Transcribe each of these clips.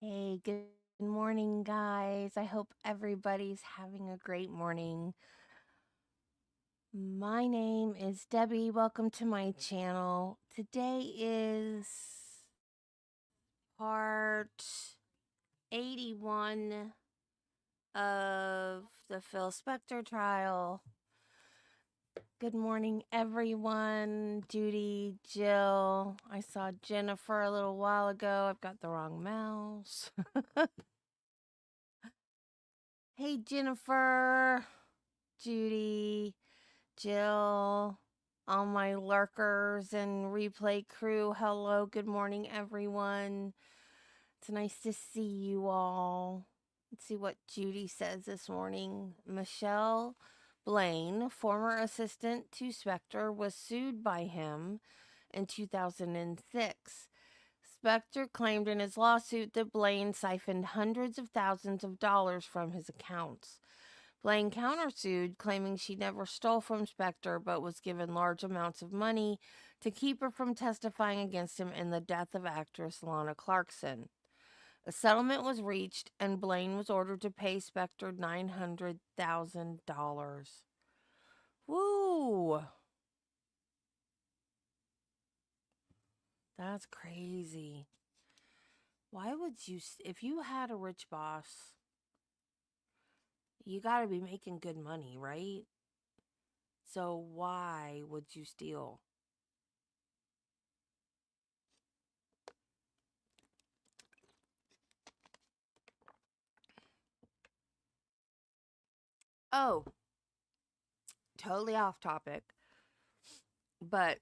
Hey, good morning, guys. I hope everybody's having a great morning. My name is Debbie. Welcome to my channel. Today is part 81 of the Phil Spector trial. Good morning, everyone. Judy, Jill. I saw Jennifer a little while ago. I've got the wrong mouse. Hey, Jennifer, Judy, Jill, all my lurkers and replay crew. Hello, good morning, everyone. It's nice to see you all. Let's see what Judy says this morning. Michelle Blaine, former assistant to Spector, was sued by him in 2006. Spector claimed in his lawsuit that Blaine siphoned hundreds of thousands of dollars from his accounts. Blaine countersued, claiming she never stole from Spector but was given large amounts of money to keep her from testifying against him in the death of actress Lana Clarkson. A settlement was reached, and Blaine was ordered to pay Spector $900,000. Woo! That's crazy. Why would you, if you had a rich boss, you gotta be making good money, right? So why would you steal? Oh, totally off topic, but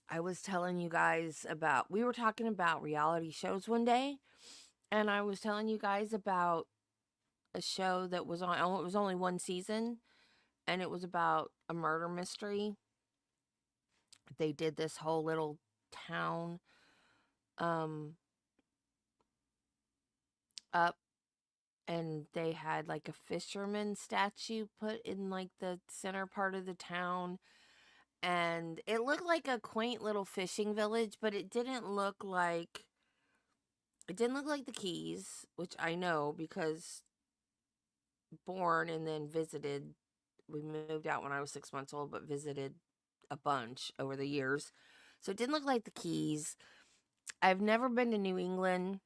I was telling you guys about, we were talking about reality shows one day, and I was telling you guys about a show that was on, it was only one season, and it was about a murder mystery. They did this whole little town um up, and they had like a fisherman statue put in like the center part of the town, and it looked like a quaint little fishing village, but it didn't look like the Keys, which I know because born and then visited. We moved out when I was 6 months old, but visited a bunch over the years. So it didn't look like the Keys. I've never been to New England,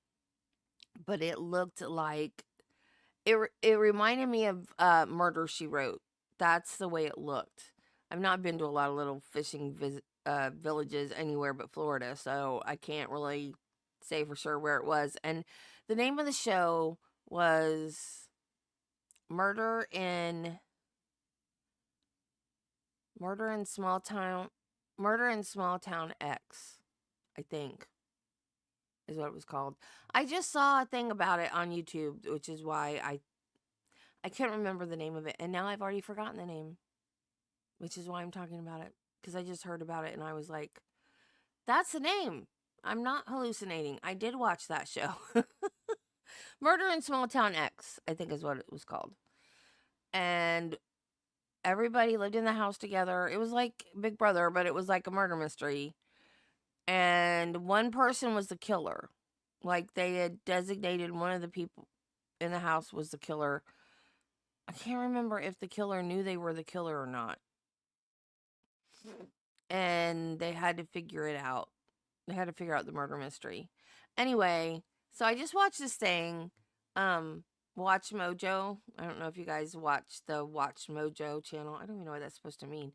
but it looked like it reminded me of Murder She Wrote. That's the way it looked. I've not been to a lot of little fishing villages anywhere but Florida, so I can't really say for sure where it was. And the name of the show was Murder in Murder in Small Town Murder in Small Town X, I think is what it was called. I just saw a thing about it on YouTube, which is why I can't remember the name of it, and now I've already forgotten the name, which is why I'm talking about it, because I just heard about it and I was like, that's the name. I'm not hallucinating. I did watch that show. Murder in Small Town X, I think is what it was called. And everybody lived in the house together. It was like Big Brother, but it was like a murder mystery. And one person was the killer. Like they had designated one of the people in the house was the killer. I can't remember if the killer knew they were the killer or not. And they had to figure it out. They had to figure out the murder mystery. Anyway, so I just watched this thing, Watch Mojo. I don't know if you guys watch the Watch Mojo channel. I don't even know what that's supposed to mean.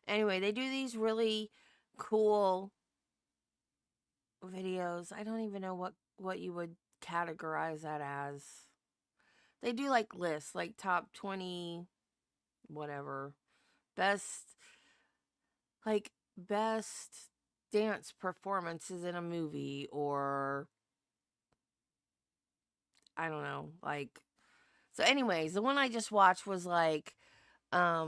Anyway, they do these really cool videos. I don't even know what you would categorize that as. They do like lists, like top 20 whatever, best best dance performances in a movie, or I don't know, like, so anyways, the one I just watched was like I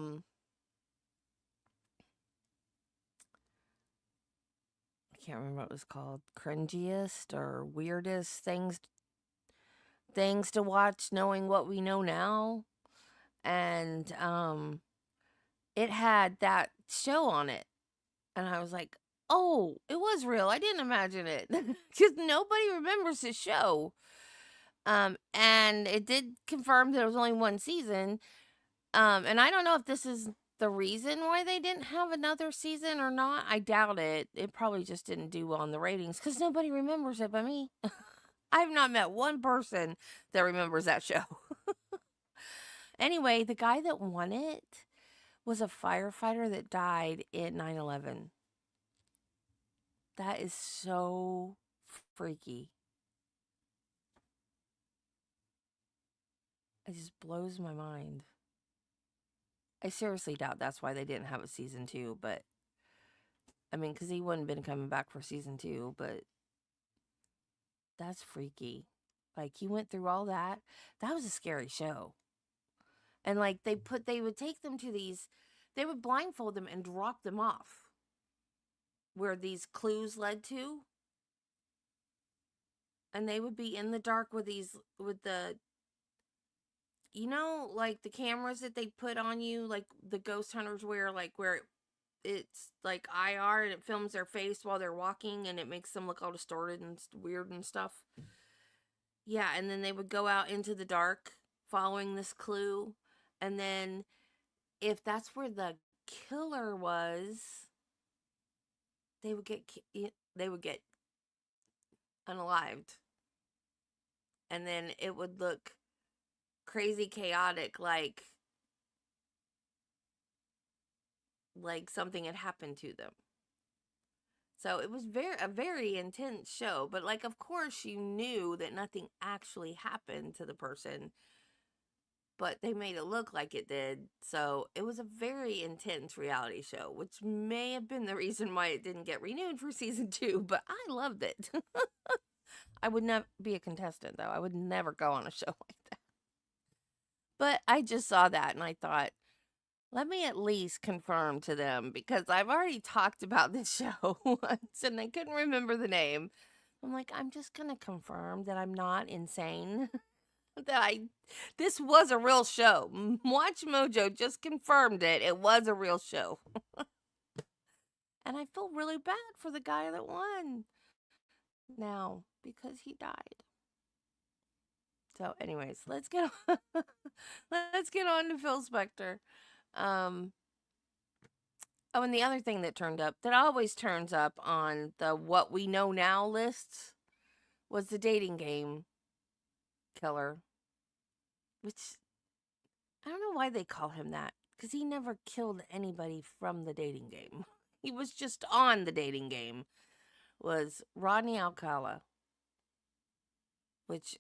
can't remember what it was called, cringiest or weirdest things to watch knowing what we know now. And it had that show on it, and I was like, Oh, it was real. I didn't imagine it because nobody remembers his show. And it did confirm that it was only one season. And I don't know if this is the reason why they didn't have another season or not. I doubt it. It probably just didn't do well in the ratings because nobody remembers it but me. I've not met one person that remembers that show. Anyway, the guy that won it was a firefighter that died in 9/11. That is so freaky. It just blows my mind. I seriously doubt that's why they didn't have a season 2, but I mean, because he wouldn't have been coming back for season 2, but that's freaky. Like, he went through all that. That was a scary show. And like, they would take them to these, they would blindfold them and drop them off where these clues led to. And they would be in the dark with the, like the cameras that they put on you, like the ghost hunters wear, like where it's like IR and it films their face while they're walking and it makes them look all distorted and weird and stuff. Yeah, and then they would go out into the dark following this clue. And then if that's where the killer was, they would get unalived. And then it would look crazy chaotic, like something had happened to them. So it was a very intense show, but like, of course you knew that nothing actually happened to the person, but they made it look like it did. So it was a very intense reality show, which may have been the reason why it didn't get renewed for season 2, but I loved it. I would not be a contestant, though. I would never go on a show like that. But I just saw that and I thought, let me at least confirm to them, because I've already talked about this show once and I couldn't remember the name. I'm like, I'm just going to confirm that I'm not insane. This was a real show. Watch Mojo just confirmed it. It was a real show. And I feel really bad for the guy that won now because he died. So anyways, let's get on, let's get on to Phil Spector. Oh, and the other thing that turned up, that always turns up on the What We Know Now lists, was the dating game killer. Which, I don't know why they call him that, because he never killed anybody from the dating game. He was just on the dating game. Was Rodney Alcala, which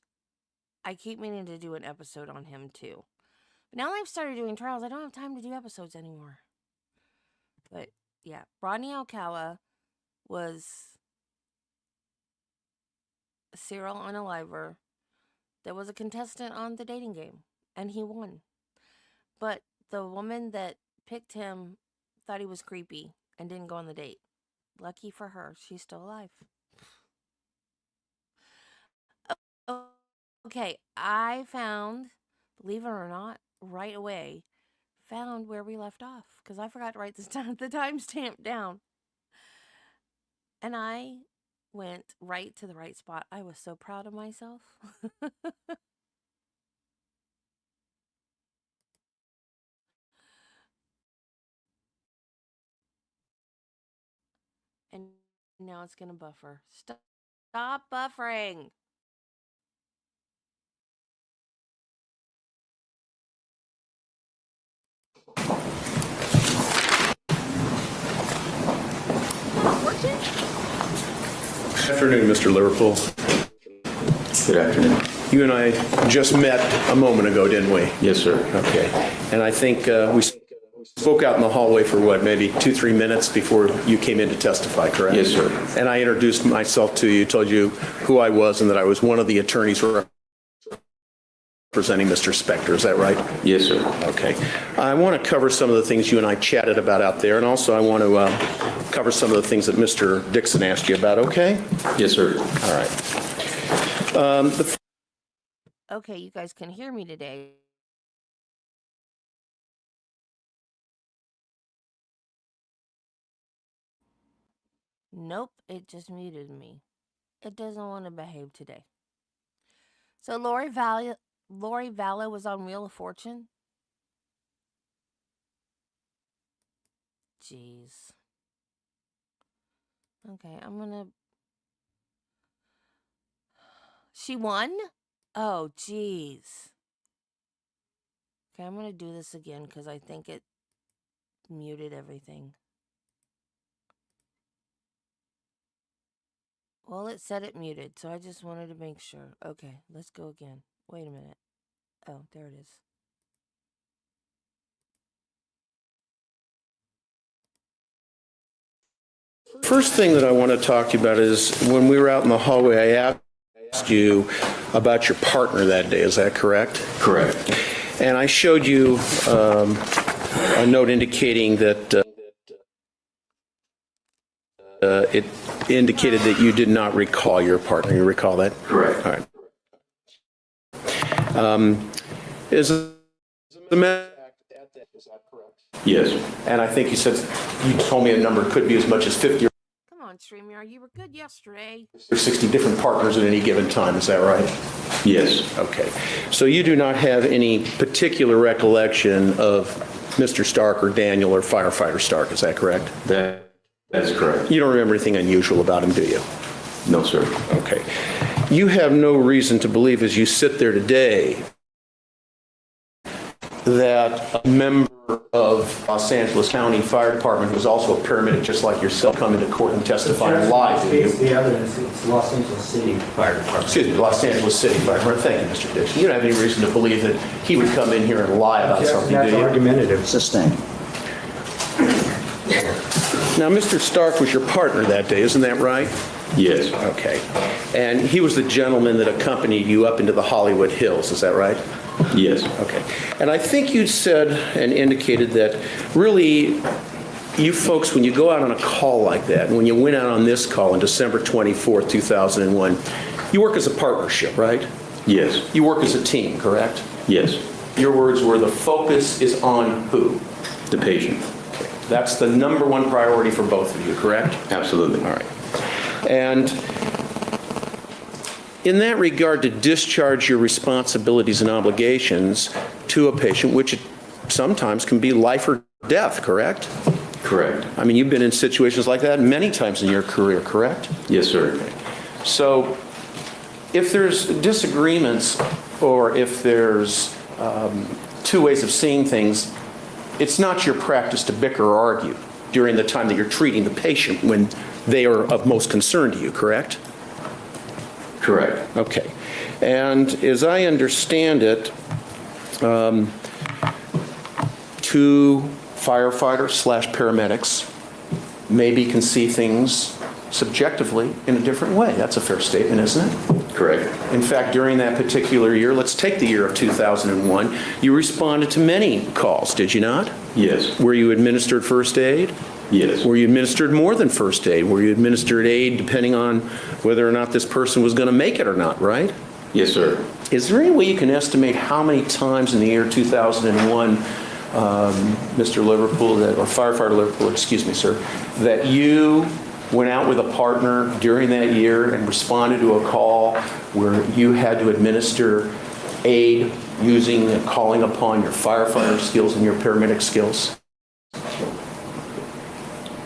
I keep meaning to do an episode on him too. But now I've started doing trials, I don't have time to do episodes anymore. But yeah, Rodney Alcala was a serial unaliver that was a contestant on the dating game, and he won. But the woman that picked him thought he was creepy and didn't go on the date. Lucky for her, she's still alive. Okay, I found, believe it or not, right away, found where we left off, because I forgot to write this down, the timestamp down. And I went right to the right spot. I was so proud of myself. And now it's going to buffer. Stop buffering. Not working? Good afternoon, Mr. Liverpool. Good afternoon. You and I just met a moment ago, didn't we? Yes, sir. Okay. And I think we spoke out in the hallway for what, maybe 2-3 minutes before you came in to testify, correct? Yes, sir. And I introduced myself to you, told you who I was, and that I was one of the attorneys representing Mr. Spector. Is that right? Yes, sir. Okay. I want to cover some of the things you and I chatted about out there, and also I want to cover some of the things that Mr. Dixon asked you about, okay? Yes, sir. All right. Okay, you guys can hear me today. Nope, it just muted me. It doesn't want to behave today. So Lori Vallow was on Wheel of Fortune? Jeez. Okay, I'm gonna... She won? Oh, jeez. Okay, I'm gonna do this again because I think it muted everything. Well, it said it muted, so I just wanted to make sure. Okay, let's go again. Wait a minute. Oh, there it is. First thing that I want to talk to you about is when we were out in the hallway, I asked you about your partner that day. Is that correct? Correct. And I showed you a note indicating that it indicated that you did not recall your partner. You recall that? Correct. All right. Is the matter? Is that correct? Yes. And I think you said, you told me a number could be as much as 50 Come on, StreamYard, you were good yesterday. or 60 different partners at any given time. Is that right? Yes. Okay. So you do not have any particular recollection of Mr. Stark or Daniel or Firefighter Stark. Is that correct? That's correct. You don't remember anything unusual about him, do you? No, sir. Okay. You have no reason to believe as you sit there today that a member of Los Angeles County Fire Department who's also a paramedic just like yourself come into court and testify live, do you? The evidence, it's Los Angeles City Fire Department. Excuse me, Los Angeles City Fire Department. Thank you, Mr. Dixon. You don't have any reason to believe that he would come in here and lie about something, That's do you? argumentative. Sustained. Now, Mr. Stark was your partner that day, isn't that right? Yes. Okay. And he was the gentleman that accompanied you up into the Hollywood Hills, is that right? Yes. Okay. And I think you said and indicated that really you folks, when you go out on a call like that, and when you went out on this call on December 24th, 2001, you work as a partnership, right? Yes. You work as a team, correct? Yes. Your words were the focus is on who? The patient. That's the number one priority for both of you, correct? Absolutely. All right. And in that regard, to discharge your responsibilities and obligations to a patient, which sometimes can be life or death, correct? Correct. I mean, you've been in situations like that many times in your career, correct? Yes, sir. So if there's disagreements or if there's two ways of seeing things, it's not your practice to bicker or argue during the time that you're treating the patient when they are of most concern to you, correct? Correct. Okay. And as I understand it, two firefighters / paramedics maybe can see things subjectively in a different way. That's a fair statement, isn't it? Correct. In fact, during that particular year, let's take the year of 2001, you responded to many calls, did you not? Yes. Were you administered first aid? Yes. Were you administered more than first aid? Were you administered aid depending on whether or not this person was going to make it or not, right? Yes, sir. Is there any way you can estimate how many times in the year 2001, Mr. Liverpool, or Firefighter Liverpool, excuse me, sir, that you went out with a partner during that year and responded to a call where you had to administer aid using and calling upon your firefighter skills and your paramedic skills?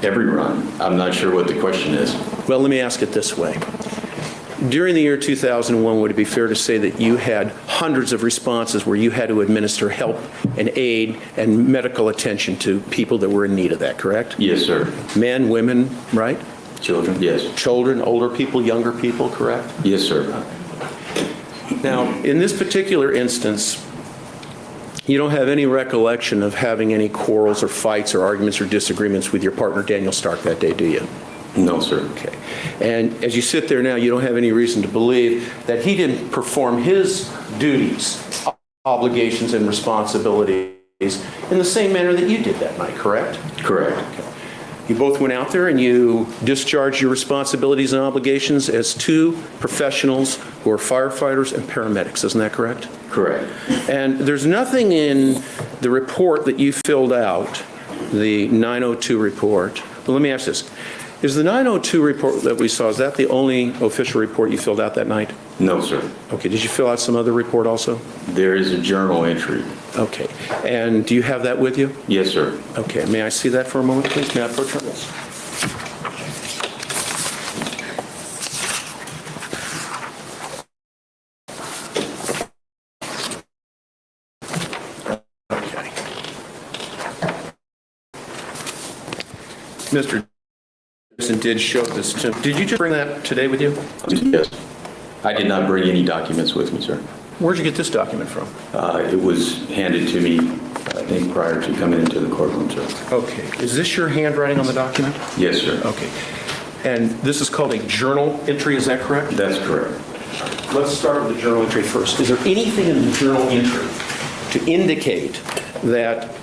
Every run. I'm not sure what the question is. Well, let me ask it this way. During the year 2001, would it be fair to say that you had hundreds of responses where you had to administer help and aid and medical attention to people that were in need of that, correct? Yes, sir. Men, women, right? Children? Yes. Children, older people, younger people, correct? Yes, sir. Now, in this particular instance, you don't have any recollection of having any quarrels or fights or arguments or disagreements with your partner, Daniel Stark, that day, do you? No, sir. Okay. And as you sit there now, you don't have any reason to believe that he didn't perform his duties, obligations, and responsibilities in the same manner that you did that night, correct? Correct. Okay. You both went out there and you discharged your responsibilities and obligations as two professionals who are firefighters and paramedics, isn't that correct? Correct. And there's nothing in the report that you filled out, the 902 report. Well, let me ask this. Is the 902 report that we saw, is that the only official report you filled out that night? No, sir. Okay, did you fill out some other report also? There is a journal entry. Okay, and do you have that with you? Yes, sir. Okay, may I see that for a moment, please? May I approach this? Okay. Mr. Dixon did show this to, did you just bring that today with you? Yes. I did not bring any documents with me, sir. Where'd you get this document from? It was handed to me, I think, prior to coming into the courtroom, sir. Okay, is this your handwriting on the document? Yes, sir. Okay, and this is called a journal entry, is that correct? That's correct. Let's start with the journal entry first. Is there anything in the journal entry to indicate that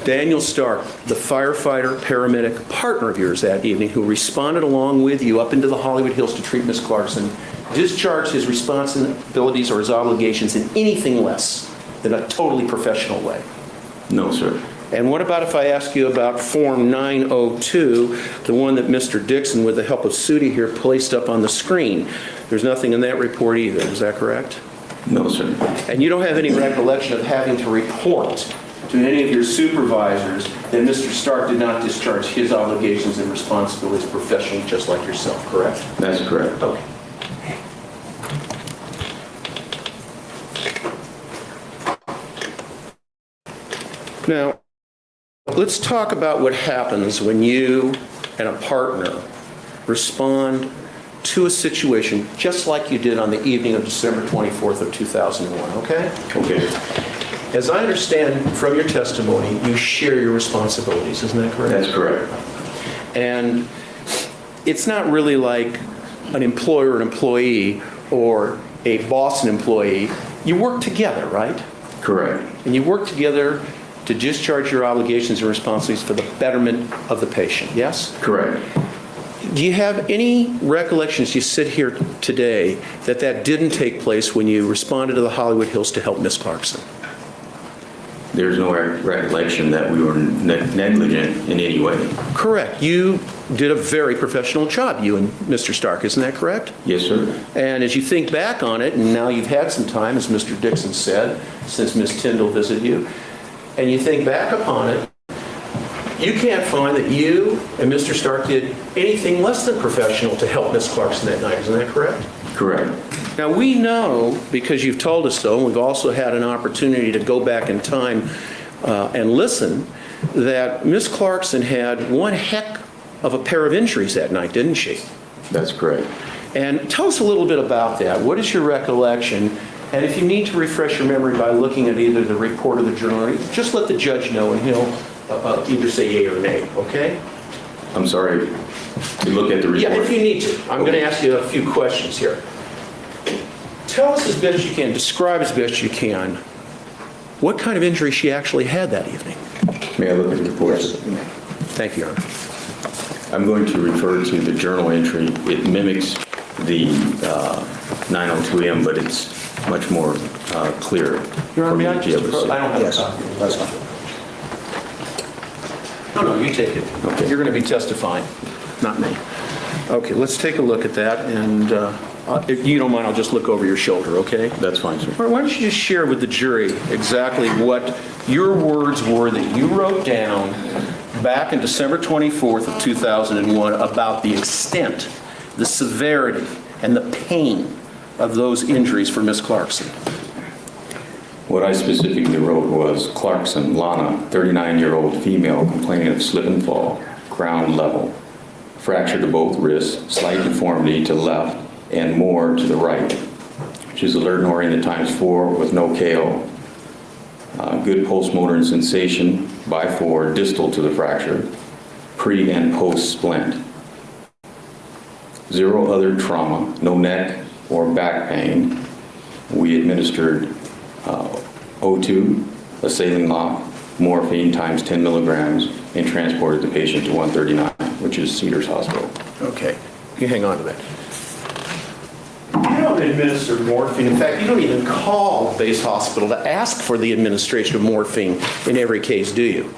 Daniel Stark, the firefighter, paramedic partner of yours that evening, who responded along with you up into the Hollywood Hills to treat Miss Clarkson, discharged his responsibilities or his obligations in anything less than a totally professional way? No, sir. And what about if I ask you about Form 902, the one that Mr. Dixon, with the help of Sudi here, placed up on the screen? There's nothing in that report either, is that correct? No, sir. And you don't have any recollection of having to report to any of your supervisors that Mr. Stark did not discharge his obligations and responsibilities professionally just like yourself, correct? That's correct. Okay. Now, let's talk about what happens when you and a partner respond to a situation just like you did on the evening of December 24th of 2001, okay? Okay. As I understand from your testimony, you share your responsibilities, isn't that correct? That's correct. And it's not really like an employer and employee or a boss and employee. You work together, right? Correct. And you work together to discharge your obligations and responsibilities for the betterment of the patient, yes? Correct. Do you have any recollections, you sit here today, that that didn't take place when you responded to the Hollywood Hills to help Miss Clarkson? There's no recollection that we were negligent in any way. Correct. You did a very professional job, you and Mr. Stark, isn't that correct? Yes, sir. And as you think back on it, and now you've had some time, as Mr. Dixon said, since Ms. Tyndall visited you, and you think back upon it, you can't find that you and Mr. Stark did anything less than professional to help Ms. Clarkson that night, isn't that correct? Correct. Now, we know, because you've told us so, and we've also had an opportunity to go back in time and listen, that Ms. Clarkson had one heck of a pair of injuries that night, didn't she? That's correct. And tell us a little bit about that. What is your recollection? And if you need to refresh your memory by looking at either the report or the journal, just let the judge know, and he'll either say yay or nay, okay? I'm sorry. You look at the report. Yeah, if you need to. I'm going to ask you a few questions here. Tell us as best you can, describe as best you can, what kind of injury she actually had that evening. May I look at the report? Thank you, Your Honor. I'm going to refer to the journal entry. It mimics the 902M, but it's much more clear. Your Honor, may I for me to be able to just, see. I don't have Yes, a copy. that's fine. No, you take it. Okay. You're going to be testifying, not me. Okay, let's take a look at that, and if you don't mind, I'll just look over your shoulder, okay? That's fine, sir. Why don't you just share with the jury exactly what your words were that you wrote down back in December 24th of 2001 about the extent, the severity, and the pain of those injuries for Miss Clarkson. What I specifically wrote was Clarkson, Lana, 39-year-old female, complaining of slip and fall, ground level, fracture to both wrists, slight deformity to left, and more to the right. She's alert and oriented ×4 with no KO. Good pulse motor and sensation by 4 distal to the fracture, pre and post splint. 0 other trauma, no neck or back pain. We administered O2, a saline lock, morphine ×10 milligrams, and transported the patient to 139, which is Cedars Hospital. Okay, you hang on to that. You don't administer morphine. In fact, you don't even call the base hospital to ask for the administration of morphine in every case, do you?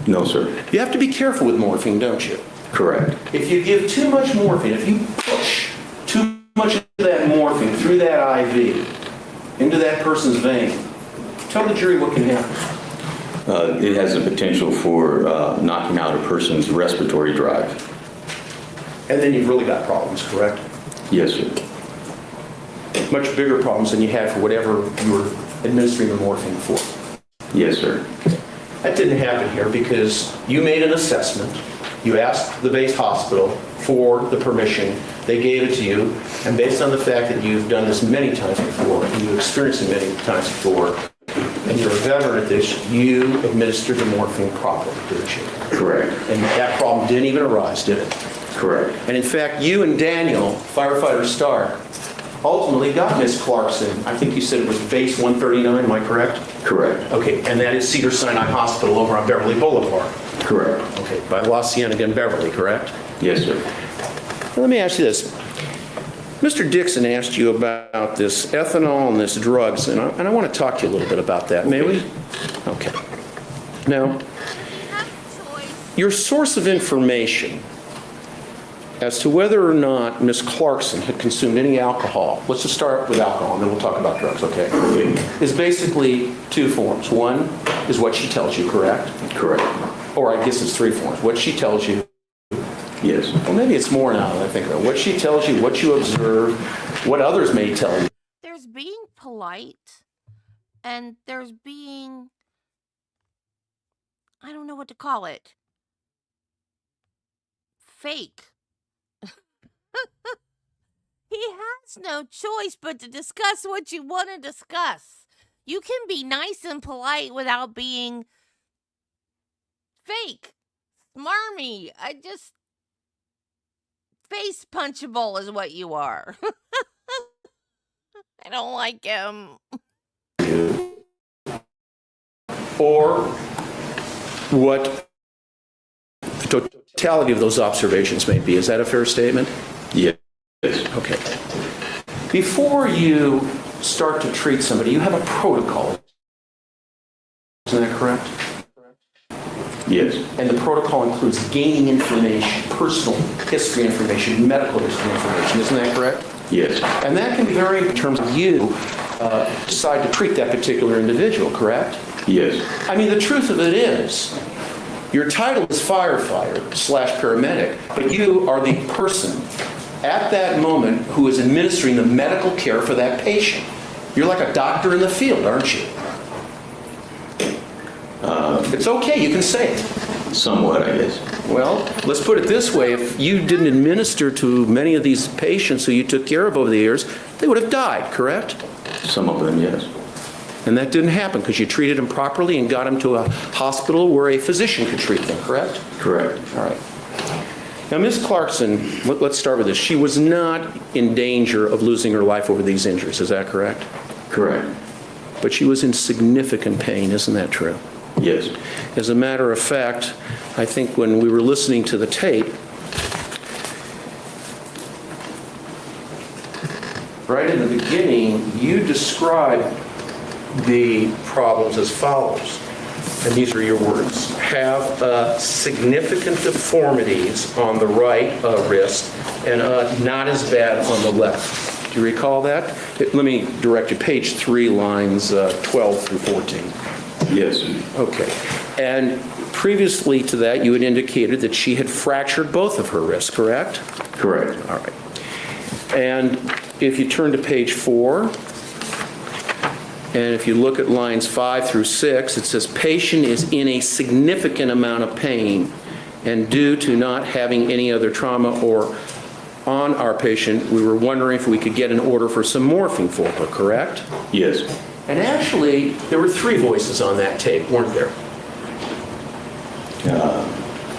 No, sir. You have to be careful with morphine, don't you? Correct. If you give too much morphine, if you push too much of that morphine through that IV into that person's vein, tell the jury what can happen. It has the potential for knocking out a person's respiratory drive. And then you've really got problems, correct? Yes, sir. Much bigger problems than you had for whatever you were administering the morphine for. Yes, sir. That didn't happen here because you made an assessment. You asked the base hospital for the permission. They gave it to you. And based on the fact that you've done this many times before, and you've experienced it many times before, and you're a veteran at this, you administered the morphine properly, didn't you? Correct. And that problem didn't even arise, did it? Correct. And in fact, you and Daniel, firefighter Stark, ultimately got Miss Clarkson. I think you said it was base 139, am I correct? Correct. Okay, and that is Cedars-Sinai Hospital over on Beverly Boulevard. Correct. Okay, by La Cienega and Beverly, correct? Yes, sir. Now, let me ask you this. Mr. Dixon asked you about this ethanol and this drugs, and I want to talk to you a little bit about that. May we? Okay. Now, your source of information as to whether or not Miss Clarkson had consumed any alcohol, let's just start with alcohol, and then we'll talk about drugs, okay? Is basically two forms. One is what she tells you, correct? Correct. Or I guess it's three forms. What she tells you. Yes. Well, maybe it's more now than I think. What she tells you, what you observe, what others may tell you. There's being polite, and there's being, I don't know what to call it, fake. He has no choice but to discuss what you want to discuss. You can be nice and polite without being fake, smarmy. Face punchable is what you are. I don't like him. Or what the totality of those observations may be. Is that a fair statement? Yes. Okay. Before you start to treat somebody, you have a protocol. Isn't that correct? Yes. And the protocol includes gaining information, personal history information, medical history information. Isn't that correct? Yes. And that can vary in terms of you decide to treat that particular individual, correct? Yes. I mean, the truth of it is, your title is firefighter/paramedic, but you are the person at that moment who is administering the medical care for that patient. You're like a doctor in the field, aren't you? It's okay, you can say it. Somewhat, I guess. Well, let's put it this way. If you didn't administer to many of these patients who you took care of over the years, they would have died, correct? Some of them, yes. And that didn't happen because you treated them properly and got them to a hospital where a physician could treat them, correct? Correct. All right. Now, Ms. Clarkson, let's start with this. She was not in danger of losing her life over these injuries, is that correct? Correct. But she was in significant pain, isn't that true? Yes. As a matter of fact, I think when we were listening to the tape, right in the beginning, you described the problems as follows. And these are your words. Have significant deformities on the right wrist and not as bad on the left. Do you recall that? Let me direct you. Page 3, lines 12 through 14. Yes. Okay. And previously to that, you had indicated that she had fractured both of her wrists, correct? Correct. All right. And if you turn to page 4, and if you look at lines 5 through 6, it says, patient is in a significant amount of pain, and due to not having any other trauma or on our patient, we were wondering if we could get an order for some morphine for her, correct? Yes. And actually, there were 3 voices on that tape, weren't there?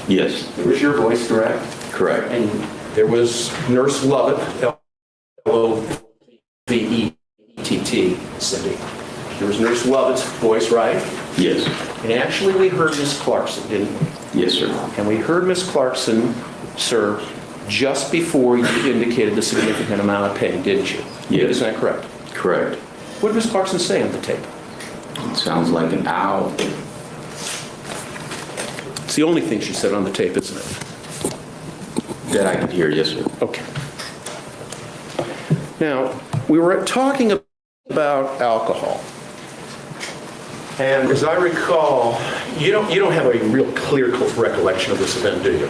Yes. There was your voice, correct? Correct. And there was Nurse Lovett, L-O-V-E-T-T, Cindy. There was Nurse Lovett's voice, right? Yes. And actually, we heard Miss Clarkson, didn't we? Yes, sir. And we heard Miss Clarkson, sir, just before you indicated the significant amount of pain, didn't you? Yes. Isn't that correct? Correct. What did Miss Clarkson say on the tape? It sounds like an owl. It's the only thing she said on the tape, isn't it? That I could hear, yes, sir. Okay. Now, we were talking about alcohol. And as I recall, you don't have a real clear recollection of this event, do you?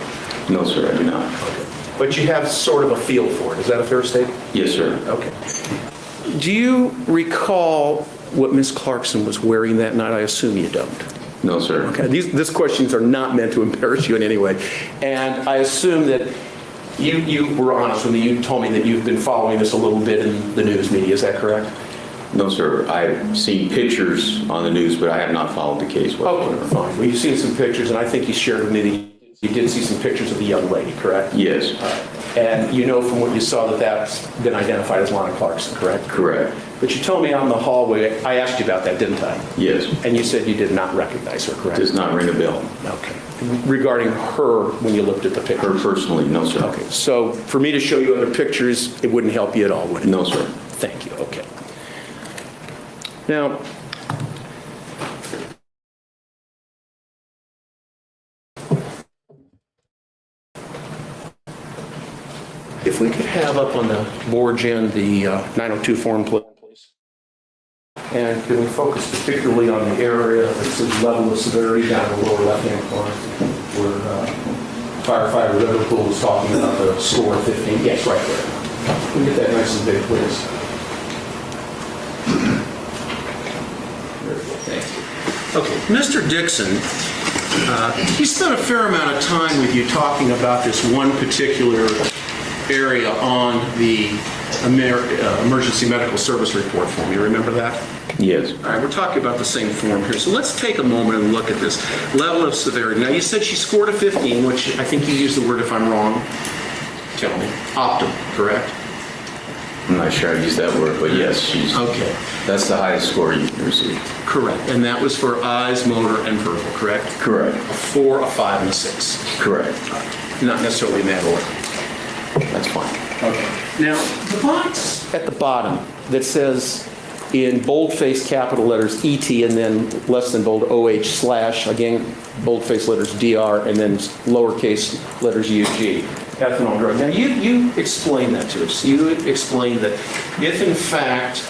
No, sir, I do not. Okay. But you have sort of a feel for it. Is that a fair statement? Yes, sir. Okay. Do you recall what Miss Clarkson was wearing that night? I assume you don't. No, sir. Okay. These questions are not meant to embarrass you in any way. And I assume that you were honest when you told me that you've been following this a little bit in the news media. Is that correct? No, sir. I've seen pictures on the news, but I have not followed the case whatsoever. Okay, fine. Well, you've seen some pictures, and I think you shared with me that you did see some pictures of the young lady, correct? Yes. And you know from what you saw that that's been identified as Lana Clarkson, correct? Correct. But you told me on the hallway, I asked you about that, didn't I? Yes. And you said you did not recognize her, correct? Does not ring a bell. Okay. Regarding her, when you looked at the picture? Her personally, no, sir. Okay, so for me to show you other pictures, it wouldn't help you at all, would it? No, sir. Thank you, okay. Now, if we could have up on the board, Jen, the 902 form, please. And can we focus particularly on the area that says level of severity down in the lower left-hand corner, where firefighter Liverpool was talking about the score 15? Yes, right there. Can we get that nice and big, please? Okay, Mr. Dixon, he spent a fair amount of time with you talking about this one particular area on the emergency medical service report form. You remember that? Yes. All right, we're talking about the same form here. So let's take a moment and look at this level of severity. Now, you said she scored a 15, which I think you used the word, if I'm wrong, tell me, optimal, correct? I'm not sure I used that word, but yes, she's. Okay. That's the highest score you can receive. Correct. And that was for eyes, motor, and verbal, correct? Correct. A 4, a 5, and a 6. Correct. Not necessarily in that order. That's fine. Okay. Now, the box at the bottom that says in boldface capital letters ET and then less than bold OH slash, again, boldface letters DR and then lowercase letters UG, ethanol drug. Now, you explained that to us. You explained that if, in fact,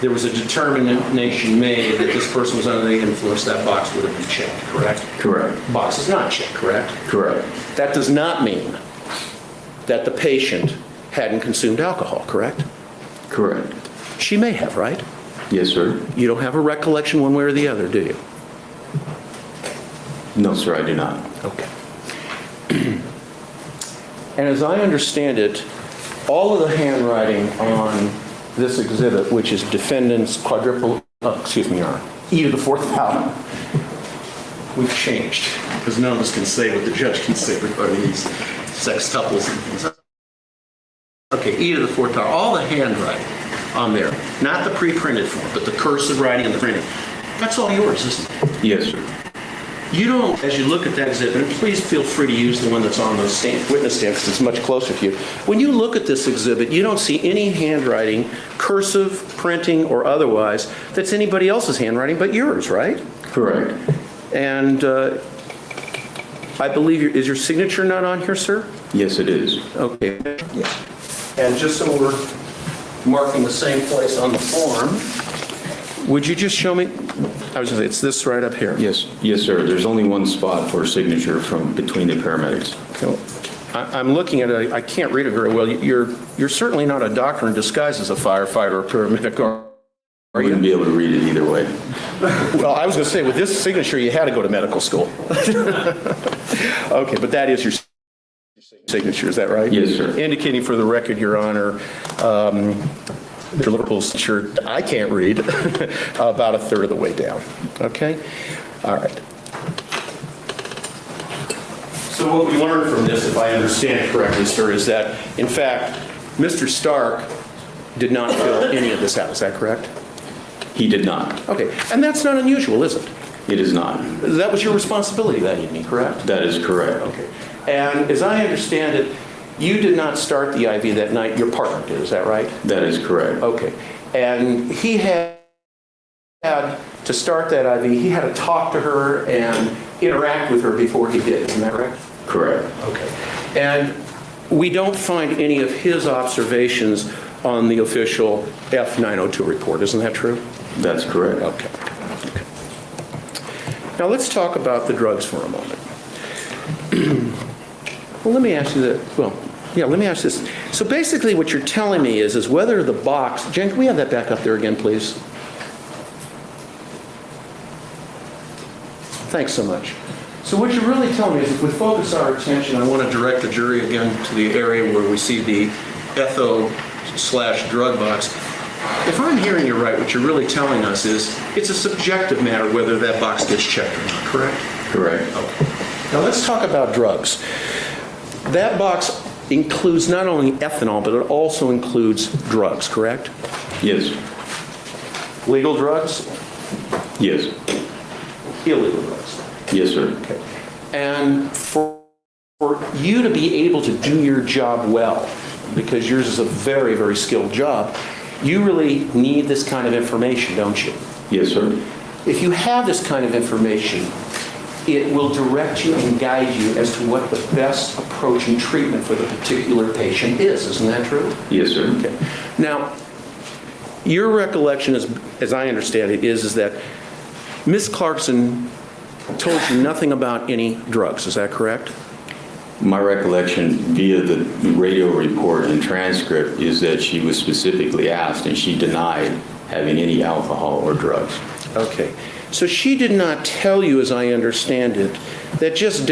there was a determination made that this person was under the influence, that box would have been checked, correct? Correct. Box is not checked, correct? Correct. That does not mean that the patient hadn't consumed alcohol, correct? Correct. She may have, right? Yes, sir. You don't have a recollection one way or the other, do you? No, sir, I do not. Okay. And as I understand it, all of the handwriting on this exhibit, which is defendant's quadruple, Your Honor, E to the fourth power, we've changed, because none of us can say what the judge can say regarding these sextuples and things. Okay, E to the fourth power, all the handwriting on there, not the pre-printed form, but the cursive writing and the printing, that's all yours, isn't it? Yes, sir. You don't, as you look at that exhibit, and please feel free to use the one that's on the witness stand because it's much closer to you. When you look at this exhibit, you don't see any handwriting, cursive, printing, or otherwise, that's anybody else's handwriting but yours, right? Correct. And I believe, is your signature not on here, sir? Yes, it is. Okay. And just so we're marking the same place on the form, would you just show me? I was going to say, it's this right up here. Yes, yes, sir. There's only one spot for signature from between the paramedics. So, I'm looking at it. I can't read it very well. You're certainly not a doctor in disguise as a firefighter or paramedic, are I you? wouldn't be able to read it either way. Well, I was going to say, with this signature, you had to go to medical school. Okay, but that is your signature, is that right? Yes, sir. Indicating for the record, Your Honor, Mr. Liverpool's signature, I can't read, about a third of the way down. Okay? All right. So what we learned from this, if I understand it correctly, sir, is that, in fact, Mr. Stark did not fill any of this out. Is that correct? He did not. Okay. And that's not unusual, is it? It is not. That was your responsibility that evening, correct? That is correct. Okay. And as I understand it, you did not start the IV that night. Your partner did. Is that right? That is correct. Okay. And he had to start that IV, he had to talk to her and interact with her before he did. Isn't that correct? Correct. Okay. And we don't find any of his observations on the official F-902 report. Isn't that true? That's correct. Okay. Now let's talk about the drugs for a moment. Well, let me ask you that. Well, yeah, let me ask this. So basically what you're telling me is whether the box, Jen, can we have that back up there again, please? Thanks so much. So what you're really telling me is if we focus our attention, I want to direct the jury again to the area where we see the etho/drug box. If I'm hearing you right, what you're really telling us is it's a subjective matter whether that box gets checked or not, correct? Correct. Okay. Now let's talk about drugs. That box includes not only ethanol, but it also includes drugs, correct? Yes. Legal drugs? Yes. Illegal drugs? Yes, sir. Okay. And for you to be able to do your job well, because yours is a very, very skilled job, you really need this kind of information, don't you? Yes, sir. If you have this kind of information, it will direct you and guide you as to what the best approach and treatment for the particular patient is. Isn't that true? Yes, sir. Okay. Now, your recollection, as I understand it, is that Ms. Clarkson told you nothing about any drugs. Is that correct? My recollection via the radio report and transcript is that she was specifically asked and she denied having any alcohol or drugs. Okay. So she did not tell you, as I understand it, that just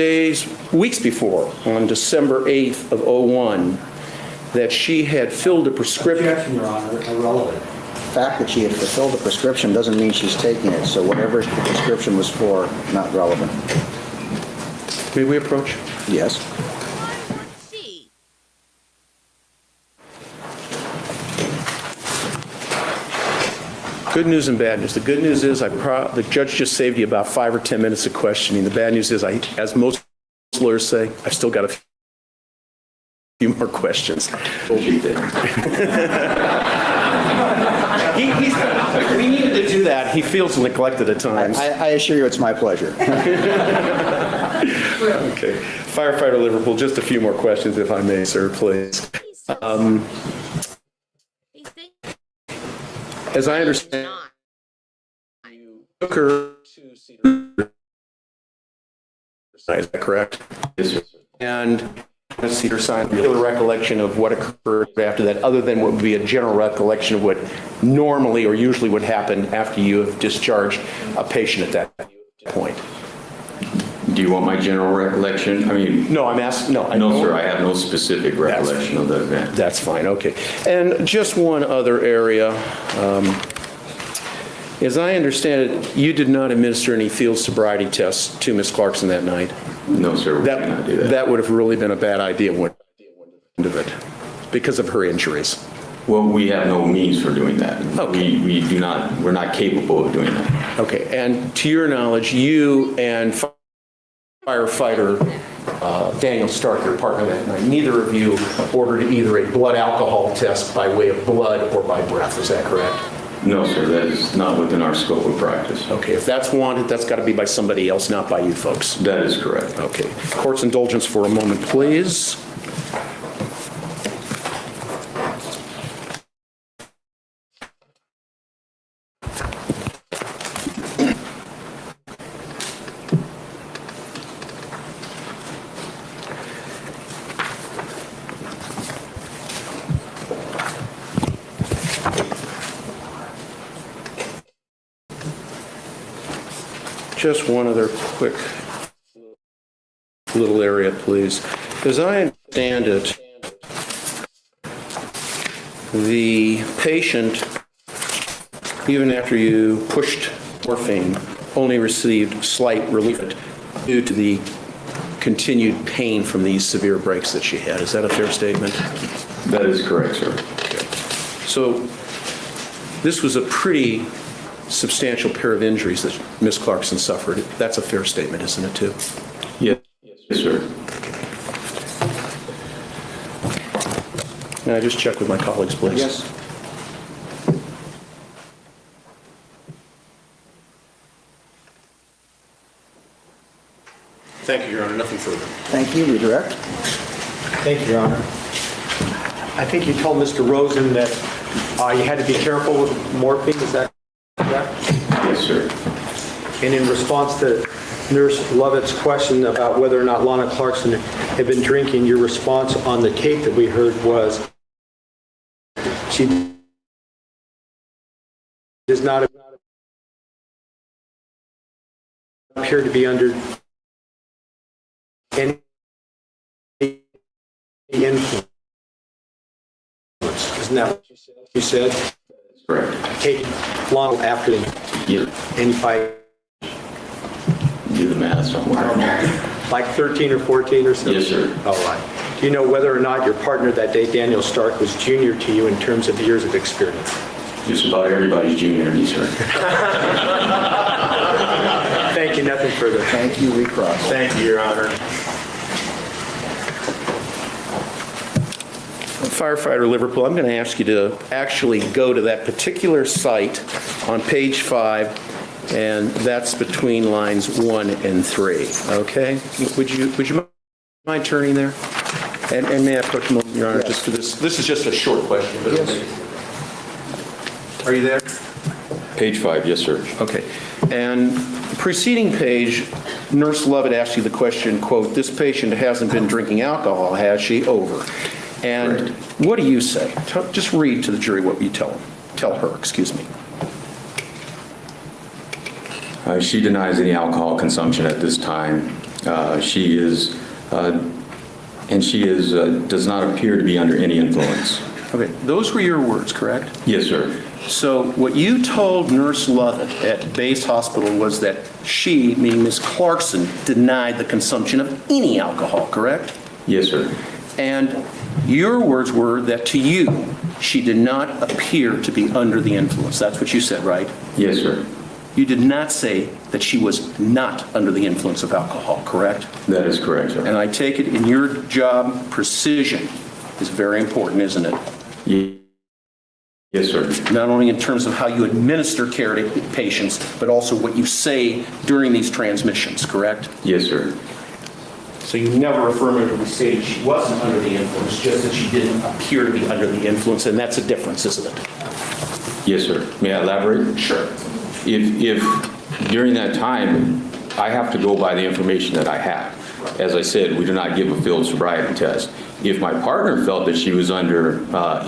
weeks before, on December 8th of '01, that she had filled a prescription. Objection, Your Honor, irrelevant. The fact that she had fulfilled the prescription doesn't mean she's taking it, so whatever the prescription was for, not relevant. May we approach? Yes. Good news and bad news. The good news is the judge just saved you about 5 or 10 minutes of questioning. The bad news is, as most lawyers say, I've still got a few more questions. We needed to do that. He feels neglected at times. I assure you it's my pleasure. Okay. Firefighter Liverpool, just a few more questions, if I may, sir, please. As I understand, you took her to Cedar Sinai, is that correct? Yes, sir. And Cedar Sinai, particular recollection of what occurred after that, other than what would be a general recollection of what normally or usually would happen after you have discharged a patient at that point? Do you want my general recollection? I mean, No, I'm asking, no. no, sir, I have no specific recollection of that event. That's fine, okay. And just one other area. As I understand it, you did not administer any field sobriety tests to Ms. Clarkson that night. No, sir, we cannot do that. That would have really been a bad idea of it because of her injuries. Well, we have no means for doing that. Okay. We're not capable of doing that. Okay, and to your knowledge, you and firefighter Daniel Stark, your partner that night, neither of you ordered either a blood alcohol test by way of blood or by breath. Is that correct? No, sir, that is not within our scope of practice. Okay, if that's wanted, that's got to be by somebody else, not by you folks. That is correct. Okay. Court's indulgence for a moment, please. Just one other quick little area, please. As I understand it, the patient, even after you pushed morphine, only received slight relief due to the continued pain from these severe breaks that she had. Is that a fair statement? That is correct, sir. Okay. So this was a pretty substantial pair of injuries that Ms. Clarkson suffered. That's a fair statement, isn't it, too? Yes, sir. May I just check with my colleagues, please? Yes. Thank you, Your Honor. Nothing further. Thank you. Redirect. Thank you, Your Honor. I think you told Mr. Rosen that you had to be careful with morphine, is that correct? Yes, sir. And in response to Nurse Lovett's question about whether or not Lana Clarkson had been drinking, your response on the tape that we heard was she does not appear to be under any influence. Isn't that what you said? Correct. Take long after Yeah. and by Do the math somewhere. like 13 or 14 or so? Yes, sir. All right. Do you know whether or not your partner that day, Daniel Stark, was junior to you in terms of years of experience? Just about everybody's junior in sir. Thank you. Nothing further. Thank you, recross. Thank you, Your Honor. Firefighter Liverpool, I'm going to ask you to actually go to that particular site on page 5, and that's between lines 1 and 3, okay? Would you mind turning there? And may I approach him, Your Honor, just for this? This is just a short question. But Yes. Are you there? Page 5, yes, sir. Okay. And preceding page, Nurse Lovett asked you the question, quote, "This patient hasn't been drinking alcohol, has she?" Over. And what do you say? Just read to the jury what you tell her, excuse me. She denies any alcohol consumption at this time. She does not appear to be under any influence. Okay, those were your words, correct? Yes, sir. So what you told Nurse Lovett at Base Hospital was that she, meaning Ms. Clarkson, denied the consumption of any alcohol, correct? Yes, sir. And your words were that to you, she did not appear to be under the influence. That's what you said, right? Yes, sir. You did not say that she was not under the influence of alcohol, correct? That is correct, sir. And I take it in your job, precision is very important, isn't it? Yes, sir. Not only in terms of how you administer care to patients, but also what you say during these transmissions, correct? Yes, sir. So you never affirmatively stated she wasn't under the influence, just that she didn't appear to be under the influence, and that's a difference, isn't it? Yes, sir. May I elaborate? Sure. If during that time, I have to go by the information that I have. As I said, we do not give a field sobriety test. If my partner felt that she was under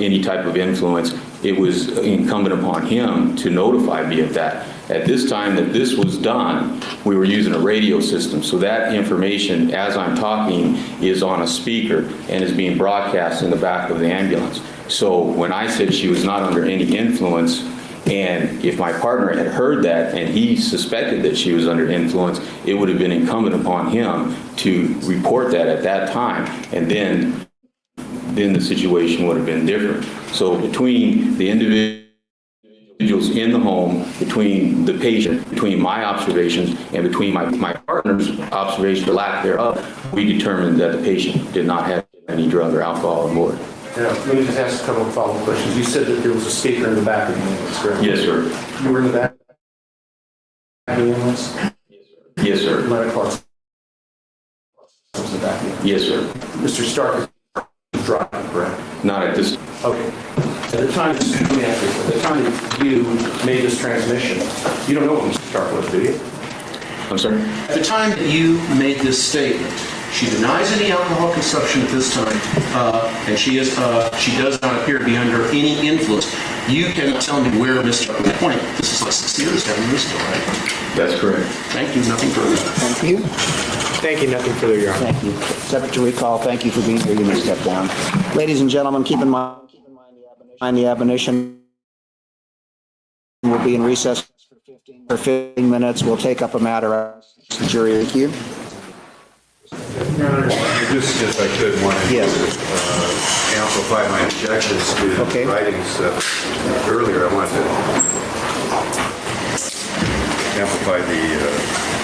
any type of influence, it was incumbent upon him to notify me of that. At this time that this was done, we were using a radio system, so that information, as I'm talking, is on a speaker and is being broadcast in the back of the ambulance. So when I said she was not under any influence, and if my partner had heard that and he suspected that she was under influence, it would have been incumbent upon him to report that at that time, and then the situation would have been different. So between the individuals in the home, between the patient, between my observations, and between my partner's observation or lack thereof, we determined that the patient did not have any drug or alcohol on board. Now, let me just ask a couple of follow-up questions. You said that there was a speaker in the back of the ambulance, correct? Yes, sir. You were in the back of the ambulance? Yes, sir. Lana Clarkson was in the back of the ambulance. Yes, sir. Mr. Stark is driving, correct? Not at this. Okay. At the time, let me ask you, at the time that you made this transmission, you don't know what Mr. Stark was, do you? I'm sorry? At the time that you made this statement, she denies any alcohol consumption at this time, and she does not appear to be under any influence. You cannot tell me where Mr. Stark was pointing. This is like 6 years down the still, right? That's correct. Thank you. Nothing further. Thank you. Thank you. Nothing further, Your Honor. Thank you. Subject to recall, thank you for being here. You may step down. Ladies and gentlemen, keep in mind the admonition will be in recess for 15 minutes. We'll take up a matter. Jury, thank you. Your Honor, just if I could, wanted to Yes. amplify my objections to Okay. the writings earlier. I wanted to amplify the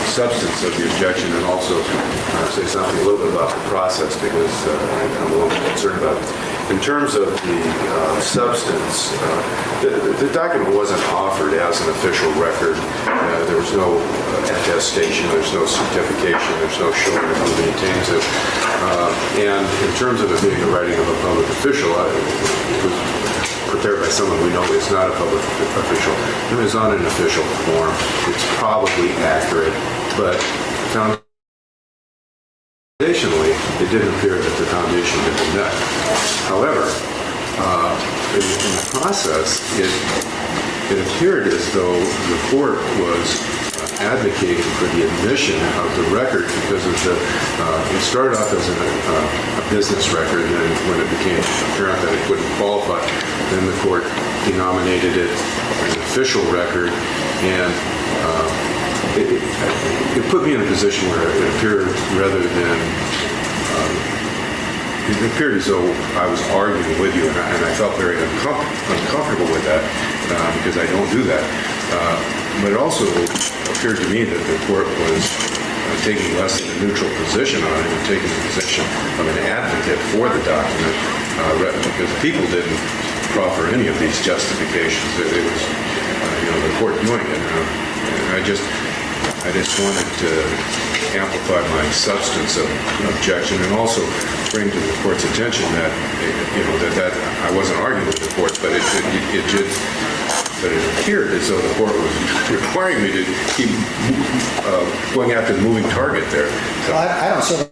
substance of the objection and also say something a little bit about the process because I'm a little bit concerned about it. In terms of the substance, the document wasn't offered as an official record. There was no attestation, there's no certification, there's no showing of who maintains it. And in terms of it being the writing of a public official, it was prepared by someone we know is not a public official. It was on an official form. It's probably accurate, but foundationally, it didn't appear that the foundation had been met. However, in the process, it appeared as though the court was advocating for the admission of the record because of it started off as a business record, and then when it became apparent that it wouldn't qualify, then the court denominated it an official record, and it put me in a position where it appeared it appeared as though I was arguing with you, and I felt very uncomfortable with that because I don't do that. But it also appeared to me that the court was taking less than a neutral position on it and taking the position of an advocate for the document because people didn't proffer any of these justifications. It was the court doing it. And I just wanted to amplify my substance of objection and also bring to the court's attention that that I wasn't arguing with the court, but it appeared as though the court was requiring me to keep going after the moving target there. So,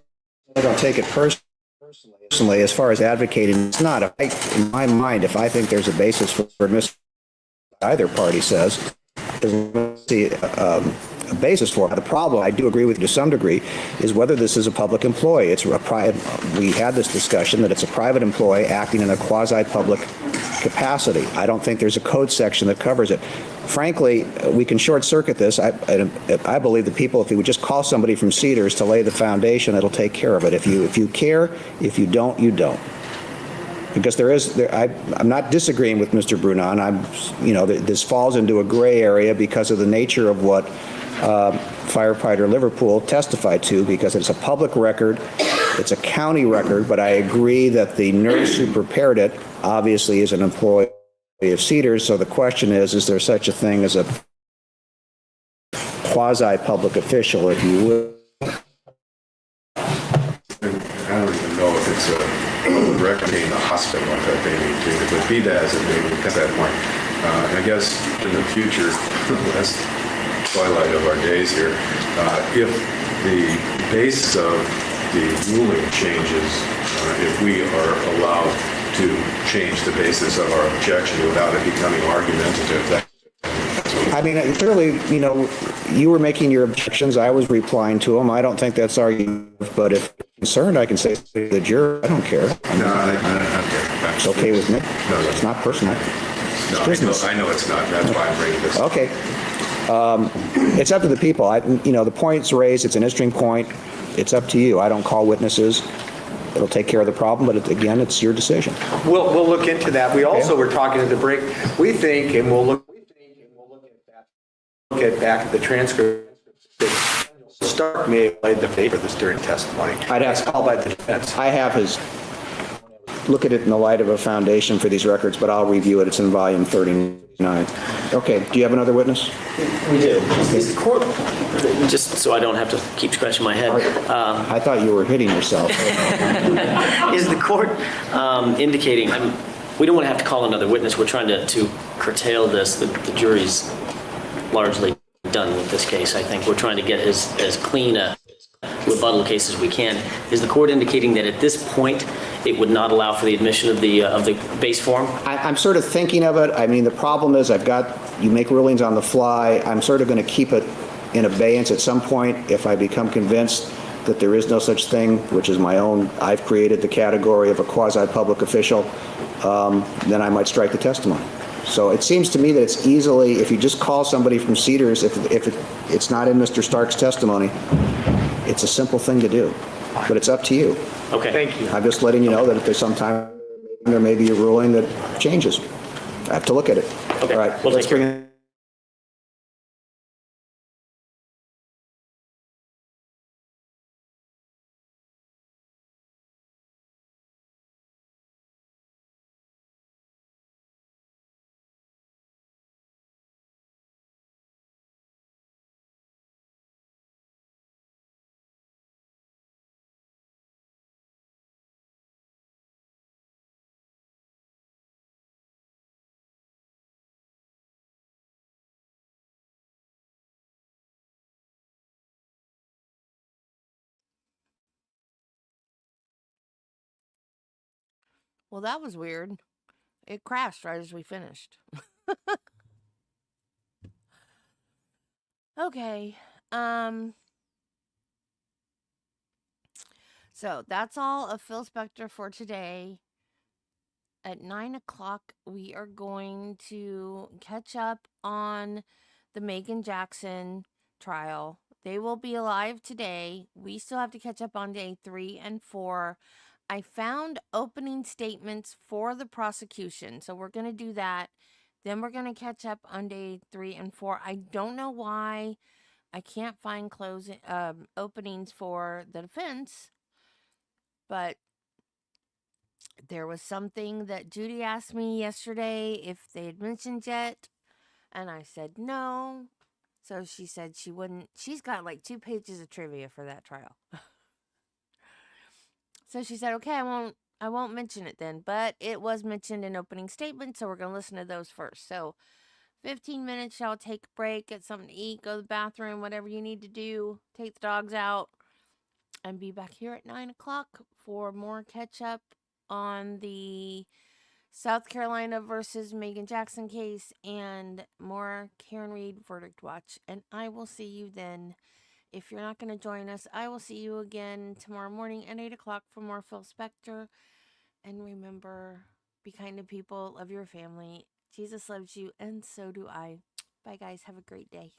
I don't take it personally as far as advocating. It's not. In my mind, if I think there's a basis for admission, either party says, there's a basis for it. The problem, I do agree with you to some degree, is whether this is a public employee. We had this discussion that it's a private employee acting in a quasi-public capacity. I don't think there's a code section that covers it. Frankly, we can short-circuit this. I believe that people, if you would just call somebody from Cedars to lay the foundation, it'll take care of it. If you care, if you don't, you don't. Because I'm not disagreeing with Mr. Brunon. This falls into a gray area because of the nature of what firefighter Liverpool testified to, because it's a public record, it's a county record, but I agree that the nurse who prepared it obviously is an employee of Cedars. So the question is there such a thing as a quasi-public official, if you will? I don't even know if it's a record in the hospital that they need to, but be that as it may be, at that point. I guess in the future, last twilight of our days here, if the basis of the ruling changes, if we are allowed to change the basis of our objection without it becoming argumentative, Clearly, you were making your objections. I was replying to them. I don't think that's argumentative, but if you're concerned, I can say to the juror, I don't care. It's okay with me. No, it's not personal. No, I know it's not. That's why I'm bringing this up. Okay. It's up to the people. The point's raised. It's an interesting point. It's up to you. I don't call witnesses. It'll take care of the problem, but again, it's your decision. We'll look into that. We also were talking at the break. We think, and we'll look at back at the transcript, that Stark may have played the favor this during testimony. I'd have called by the defense. I have his look at it in the light of a foundation for these records, but I'll review it. It's in volume 39. Okay. Do you have another witness? We do. Is the court, just so I don't have to keep scratching my head, I thought you were hitting yourself. is the court indicating, we don't want to have to call another witness. We're trying to curtail this. The jury's largely done with this case. I think we're trying to get as clean a rebuttal case as we can. Is the court indicating that at this point it would not allow for the admission of the base form? I'm sort of thinking of it. The problem is you make rulings on the fly. I'm sort of going to keep it in abeyance at some point. If I become convinced that there is no such thing, which is my own, I've created the category of a quasi-public official, then I might strike the testimony. So it seems to me that it's easily, if you just call somebody from Cedars, if it's not in Mr. Stark's testimony, it's a simple thing to do. But it's up to you. Okay. Thank you. I'm just letting you know that if there's some time, there may be a ruling that changes. I have to look at it. Okay. All right. We'll Let's take care. bring in Well, that was weird. It crashed right as we finished. Okay. Um so that's all of Phil Spector for today. At 9 o'clock, we are going to catch up on the Megan Jackson trial. They will be alive today. We still have to catch up on day 3 and 4. I found opening statements for the prosecution, so we're going to do that. Then we're going to catch up on day 3 and 4. I don't know why I can't find openings for the defense, but there was something that Judy asked me yesterday if they had mentioned yet, and I said no. So she said she wouldn't. She's got like 2 pages of trivia for that trial. So she said, "Okay, I won't mention it then." But it was mentioned in opening statement, so we're going to listen to those first. So 15 minutes, y'all take a break, get something to eat, go to the bathroom, whatever you need to do, take the dogs out, and be back here at 9 o'clock for more catch up on the South Carolina versus Megan Jackson case and more Karen Reed verdict watch. And I will see you then. If you're not going to join us, I will see you again tomorrow morning at 8 o'clock for more Phil Spector. And remember, be kind to people, love your family. Jesus loves you, and so do I. Bye, guys. Have a great day.